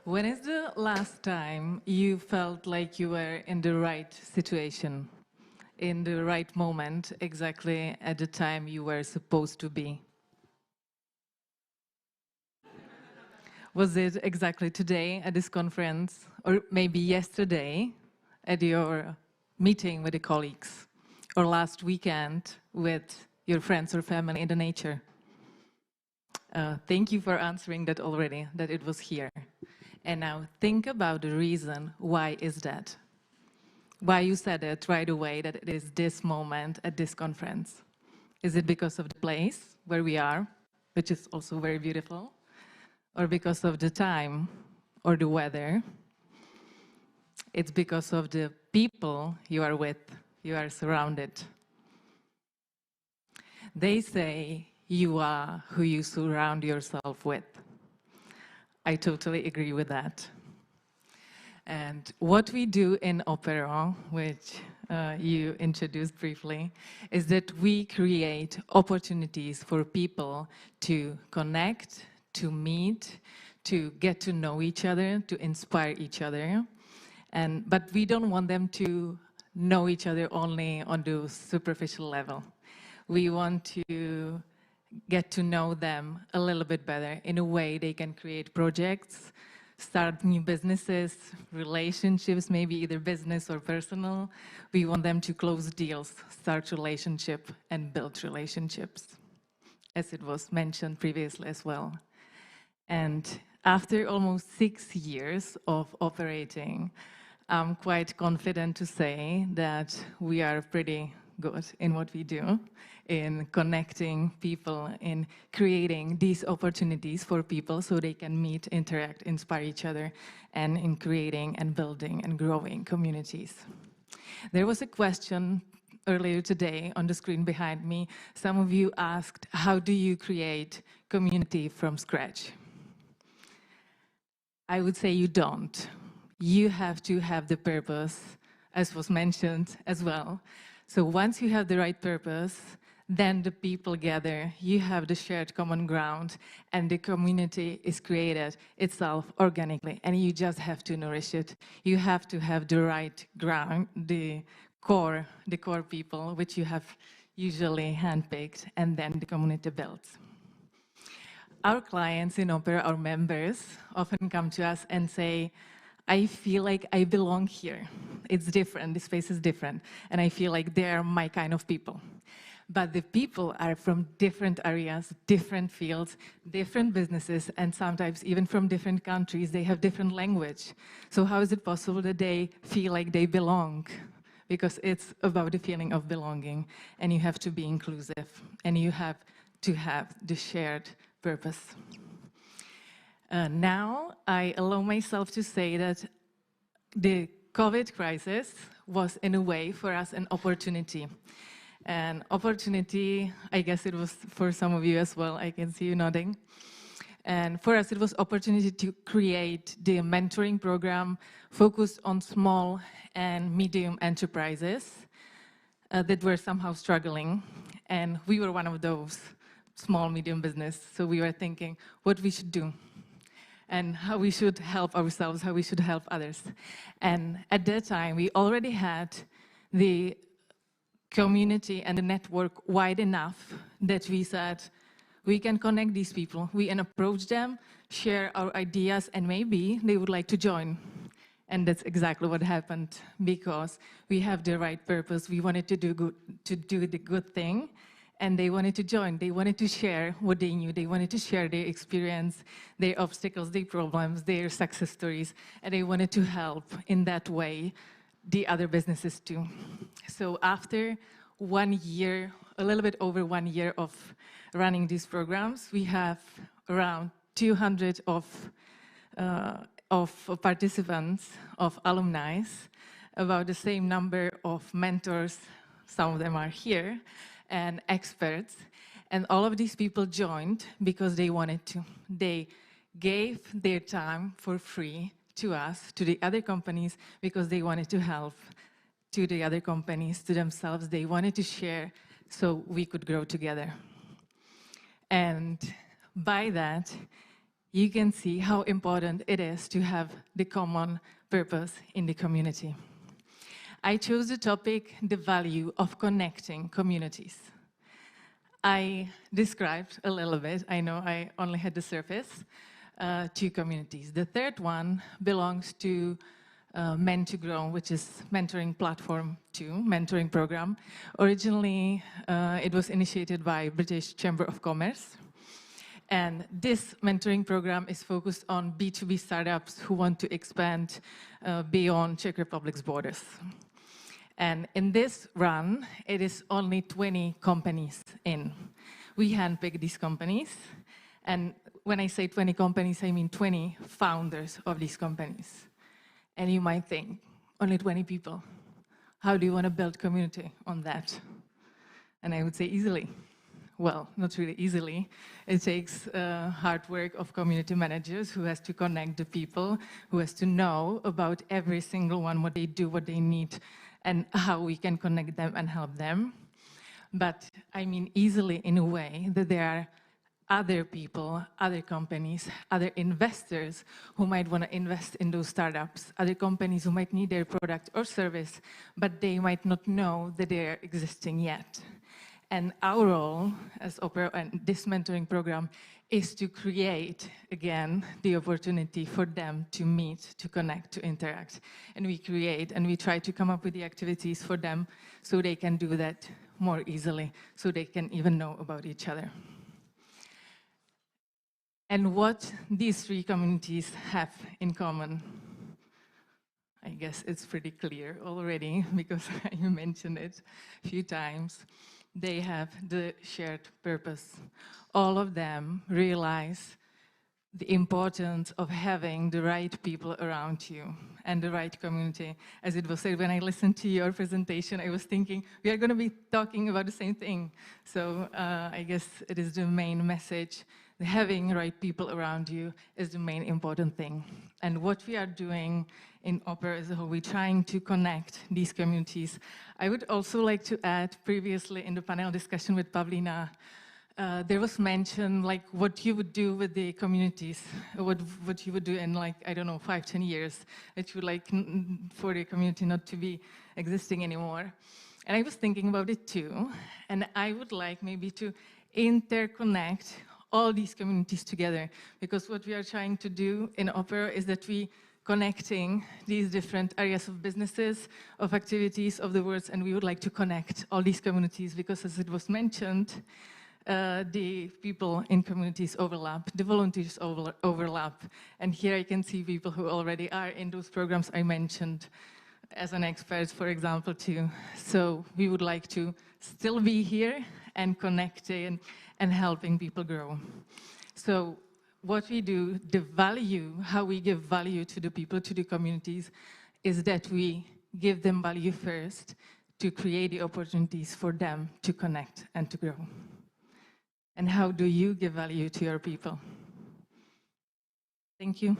When is the last time you felt like you were in the right situation, in the right moment, exactly at the time you were supposed to be? Was it exactly today at this conference, or maybe yesterday at your meeting with the colleagues, or last weekend with your friends or family in the nature? Thank you for answering that already, that it was here. And now think about the reason why is that? Why you said it right away that it is this moment at this conference? Is it because of the place where we are, which is also very beautiful? Or because of the time or the weather? It's because of the people you are with, you are surrounded. They say you are who you surround yourself with. I totally agree with that. And what we do in Opera, which you introduced briefly, is that we create opportunities for people to connect, to meet, to get to know each other, to inspire each other. But we don't want them to know each other only on the superficial level. We want to get to know them a little bit better. In a way, they can create projects, start new businesses, relationships, maybe either business or personal. We want them to close deals, start relationship, and build relationships, as it was mentioned previously as well. And after almost 6 years of operating, I'm quite confident to say that we are pretty good in what we do, in connecting people, in creating these opportunities for people so they can meet, interact, inspire each other, and in creating and building and growing communities. There was a question earlier today on the screen behind me. Some of you asked, how do you create community from scratch? I would say you don't. You have to have the purpose, as was mentioned as well. So once you have the right purpose, then the people gather, you have the shared common ground, and the community is created itself organically, and you just have to nourish it. You have to have the right ground, the core people, which you have usually handpicked, and then the community builds. Our clients in Opera, our members, often come to us and say, I feel like I belong here. It's different, the space is different, and I feel like they're my kind of people. But the people are from different areas, different fields, different businesses, and sometimes even from different countries. They have different language. So how is it possible that they feel like they belong? Because it's about the feeling of belonging, and you have to be inclusive, and you have to have the shared purpose. Now, I allow myself to say that the COVID crisis was, in a way, for us, an opportunity. An opportunity, I guess it was for some of you as well, I can see you nodding. And for us, it was opportunity to create the mentoring program focused on small and medium enterprises that were somehow struggling. And we were one of those small, medium business. So we were thinking what we should do and how we should help ourselves, how we should help others. And at that time, we already had the community and the network wide enough that we said, we can connect these people, we can approach them, share our ideas, and maybe they would like to join. And that's exactly what happened, because we have the right purpose. We wanted to do the good thing, and they wanted to join. They wanted to share what they knew. They wanted to share their experience, their obstacles, their problems, their success stories, and they wanted to help in that way the other businesses too. So after 1 year, a little bit over 1 year of running these programs, we have around 200 of participants, of alumni, about the same number of mentors, some of them are here, and experts. And all of these people joined because they wanted to. They gave their time for free to us, to the other companies, because they wanted to help to the other companies, to themselves. They wanted to share so we could grow together. And by that, you can see how important it is to have the common purpose in the community. I chose the topic, the value of connecting communities. I described a little bit, I know I only had the surface, 2 communities. The third one belongs to Men to Grow, which is mentoring platform 2, mentoring program. Originally, it was initiated by British Chamber of Commerce. And this mentoring program is focused on B2B startups who want to expand beyond Czech Republic's borders. And in this run, it is only 20 companies in. We handpick these companies. And when I say 20 companies, I mean 20 founders of these companies. And you might think, only 20 people. How do you want to build community on that? And I would say easily. Well, not really easily. It takes hard work of community managers who has to connect the people, who has to know about every single one, what they do, what they need, and how we can connect them and help them. But I mean easily in a way that there are other people, other companies, other investors who might want to invest in those startups, other companies who might need their product or service, but they might not know that they are existing yet. And our role as Opera and this mentoring program is to create, again, the opportunity for them to meet, to connect, to interact. And we create and we try to come up with the activities for them so they can do that more easily, so they can even know about each other. And what these 3 communities have in common, I guess it's pretty clear already because you mentioned it a few times. They have the shared purpose. All of them realize the importance of having the right people around you and the right community. As it was said, when I listened to your presentation, I was thinking, we are going to be talking about the same thing. So I guess it is the main message. Having the right people around you is the main important thing. And what we are doing in Opera is how we're trying to connect these communities. I would also like to add, previously in the panel discussion with Pavlina, there was mention like what you would do with the communities, what you would do in like, I don't know, 5, 10 years, that you would like for the community not to be existing anymore. And I was thinking about it too. And I would like maybe to interconnect all these communities together, because what we are trying to do in Opera is that we connecting these different areas of businesses, of activities, of the words, and we would like to connect all these communities because, as it was mentioned, the people in communities overlap, the volunteers overlap. And here I can see people who already are in those programs I mentioned as an expert, for example, too. So we would like to still be here and connecting and helping people grow. So what we do, the value, how we give value to the people, to the communities, is that we give them value first to create the opportunities for them to connect and to grow. And how do you give value to your people? Thank you.